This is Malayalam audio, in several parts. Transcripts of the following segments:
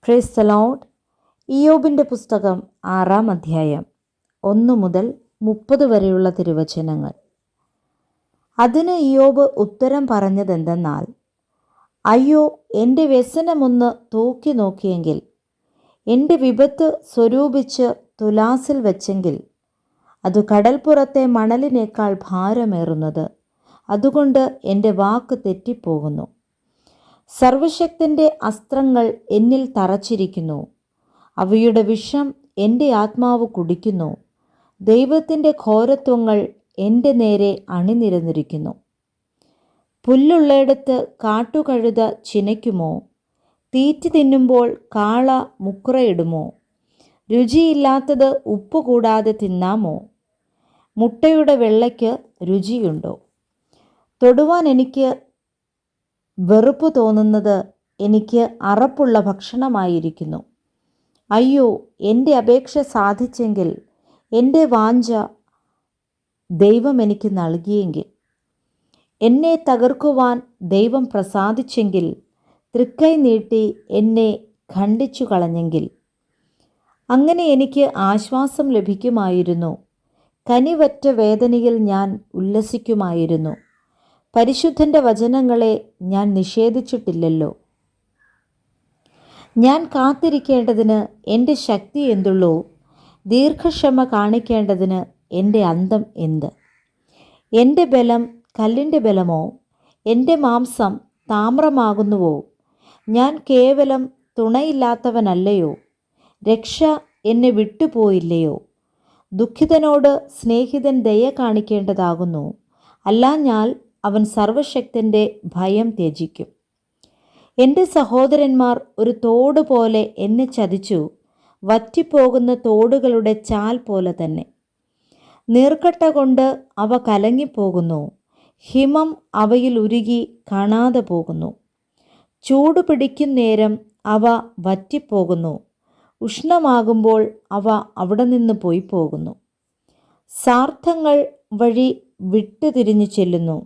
Praise the Lord. ഇയ്യോബിൻ്റെ പുസ്തകം 6-ാം അധ്യായം 1 മുതൽ 30 വരെയുള്ള തിരുവചനങ്ങൾ. അതിന് ഇയ്യോബ് ഉത്തരം പറഞ്ഞതെന്തെന്നാൽ, അയ്യോ, എൻ്റെ വ്യസനമൊന്ന് തൂക്കി നോക്കിയെങ്കിൽ, എൻ്റെ വിപത്ത് സ്വരൂപിച്ച് തുലാസിൽ വെച്ചെങ്കിൽ, അത് കടൽപ്പുറത്തെ മണലിനേക്കാൾ ഭാരമേറുന്നത്. അതുകൊണ്ട് എൻ്റെ വാക്ക് തെറ്റിപ്പോകുന്നു. സർവശക്തൻ്റെ അസ്ത്രങ്ങൾ എന്നിൽ തറച്ചിരിക്കുന്നു. അവയുടെ വിഷം എൻ്റെ ആത്മാവ് കുടിക്കുന്നു. ദൈവത്തിൻ്റെ ഘോരത്വങ്ങൾ എൻ്റെ നേരെ അണിനിരന്നിരിക്കുന്നു. പുല്ലുള്ളയിടത്ത് കാട്ടുകഴുത ചിനയ്ക്കുമോ? തീറ്റി തിന്നുമ്പോൾ കാള മുക്കുറയിടുമോ? രുചിയില്ലാത്തത് ഉപ്പ് കൂടാതെ തിന്നാമോ? മുട്ടയുടെ വെള്ളയ്ക്ക് രുചിയുണ്ടോ? തൊടുവാൻ എനിക്ക് വെറുപ്പ് തോന്നുന്നത് എനിക്ക് അറപ്പുള്ള ഭക്ഷണമായിരിക്കുന്നു. അയ്യോ, എൻ്റെ അപേക്ഷ സാധിച്ചെങ്കിൽ, എൻ്റെ വാഞ്ച ദൈവം എനിക്ക് നൽകിയെങ്കിൽ, എന്നെ തകർക്കുവാൻ ദൈവം പ്രസാദിച്ചെങ്കിൽ, തൃക്കൈ നീട്ടി എന്നെ ഖണ്ഡിച്ചു കളഞ്ഞെങ്കിൽ, അങ്ങനെ എനിക്ക് ആശ്വാസം ലഭിക്കുമായിരുന്നു. കനിവറ്റ വേദനയിൽ ഞാൻ ഉല്ലസിക്കുമായിരുന്നു. പരിശുദ്ധൻ്റെ വചനങ്ങളെ ഞാൻ നിഷേധിച്ചിട്ടില്ലല്ലോ. ഞാൻ കാത്തിരിക്കേണ്ടതിന് എൻ്റെ ശക്തി എന്തുള്ളൂ? ദീർഘക്ഷമ കാണിക്കേണ്ടതിന് എൻ്റെ അന്തം എന്ത്? എൻ്റെ ബലം കല്ലിൻ്റെ ബലമോ? എൻ്റെ മാംസം താമ്രമാകുന്നുവോ? ഞാൻ കേവലം തുണയില്ലാത്തവനല്ലയോ? രക്ഷ എന്നെ വിട്ടുപോയില്ലയോ? ദുഃഖിതനോട് സ്നേഹിതൻ ദയ കാണിക്കേണ്ടതാകുന്നു. അല്ലാഞ്ഞാൽ അവൻ സർവശക്തൻ്റെ ഭയം ത്യജിക്കും. എൻ്റെ സഹോദരന്മാർ ഒരു തോട് പോലെ എന്നെ ചതിച്ചു. വറ്റിപ്പോകുന്ന തോടുകളുടെ ചാൽ പോലെ തന്നെ. നീർക്കട്ട കൊണ്ട് അവ കലങ്ങിപ്പോകുന്നു. ഹിമം അവയിൽ ഉരുകി കാണാതെ പോകുന്നു. ചൂട് പിടിക്കും നേരം അവ വറ്റിപ്പോകുന്നു. ഉഷ്ണമാകുമ്പോൾ അവ അവിടെ നിന്ന് പോയി പോകുന്നു. സാർത്ഥങ്ങൾ വഴി വിട്ടുതിരിഞ്ഞു ചെല്ലുന്നു.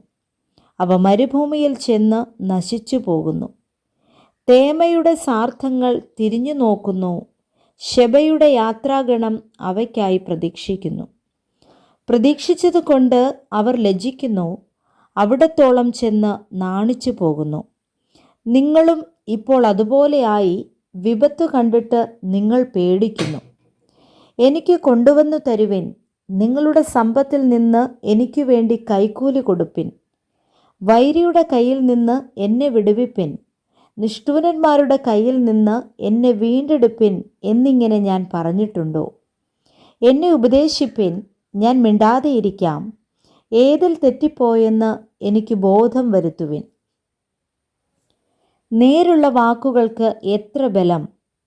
അവ മരുഭൂമിയിൽ ചെന്ന് നശിച്ചു പോകുന്നു. തേമയുടെ സാർത്ഥങ്ങൾ തിരിഞ്ഞു നോക്കുന്നു. ശെബയുടെ യാത്രാഗണം അവയ്ക്കായി പ്രതീക്ഷിക്കുന്നു. പ്രതീക്ഷിച്ചതുകൊണ്ട് അവർ ലജ്ജിക്കുന്നു. അവിടത്തോളം ചെന്ന് നാണിച്ചു പോകുന്നു. നിങ്ങളും ഇപ്പോൾ അതുപോലെയായി വിപത്ത് കണ്ടിട്ട് നിങ്ങൾ പേടിക്കുന്നു. എനിക്ക് കൊണ്ടുവന്നു തരുവിൻ. നിങ്ങളുടെ സമ്പത്തിൽ നിന്ന് എനിക്ക് വേണ്ടി കൈക്കൂലി കൊടുപ്പിൻ. വൈരിയുടെ കയ്യിൽ നിന്ന് എന്നെ വിടുവിപ്പിൻ. നിഷ്ഠൂരന്മാരുടെ കയ്യിൽ നിന്ന് എന്നെ വീണ്ടെടുപ്പിൻ എന്നിങ്ങനെ ഞാൻ പറഞ്ഞിട്ടുണ്ടോ? എന്നെ ഉപദേശിപ്പിൻ, ഞാൻ മിണ്ടാതെയിരിക്കാം. ഏതിൽ തെറ്റിപ്പോയെന്ന് എനിക്ക് ബോധം വരുത്തുവിൻ. നേരുള്ള വാക്കുകൾക്ക് എത്ര ബലം!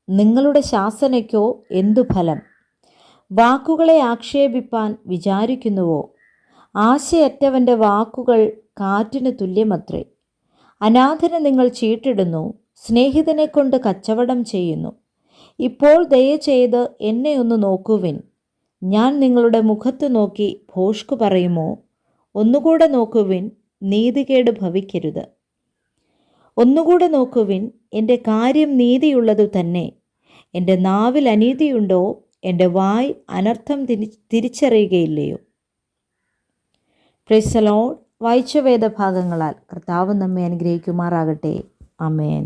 നിങ്ങളുടെ ശാസനയ്ക്കോ എന്തു ഫലം! വാക്കുകളെ ആക്ഷേപിപ്പാൻ വിചാരിക്കുന്നുവോ? ആശയറ്റവൻ്റെ വാക്കുകൾ കാറ്റിന് തുല്യമത്രേ. അനാഥന് നിങ്ങൾ ചീട്ടിടുന്നു, സ്നേഹിതനെ കൊണ്ട് കച്ചവടം ചെയ്യുന്നു. ഇപ്പോൾ ദയചെയ്ത് എന്നെ ഒന്ന് നോക്കുവിൻ. ഞാൻ നിങ്ങളുടെ മുഖത്ത് നോക്കി ഭോഷ്ക് പറയുമോ? ഒന്നുകൂടെ നോക്കുവിൻ, നീതികേട് ഭവിക്കരുത്. ഒന്നുകൂടെ നോക്കുവിൻ, എൻ്റെ കാര്യം നീതിയുള്ളതു തന്നെ. എൻ്റെ നാവിൽ അനീതിയുണ്ടോ? എൻ്റെ വായ് അനർത്ഥം തിരിച്ചറിയുകയില്ലയോ? Praise the Lord. വായിച്ച വേദഭാഗങ്ങളാൽ കർത്താവ് നമ്മെ അനുഗ്രഹിക്കുമാറാകട്ടെ. ആമേൻ.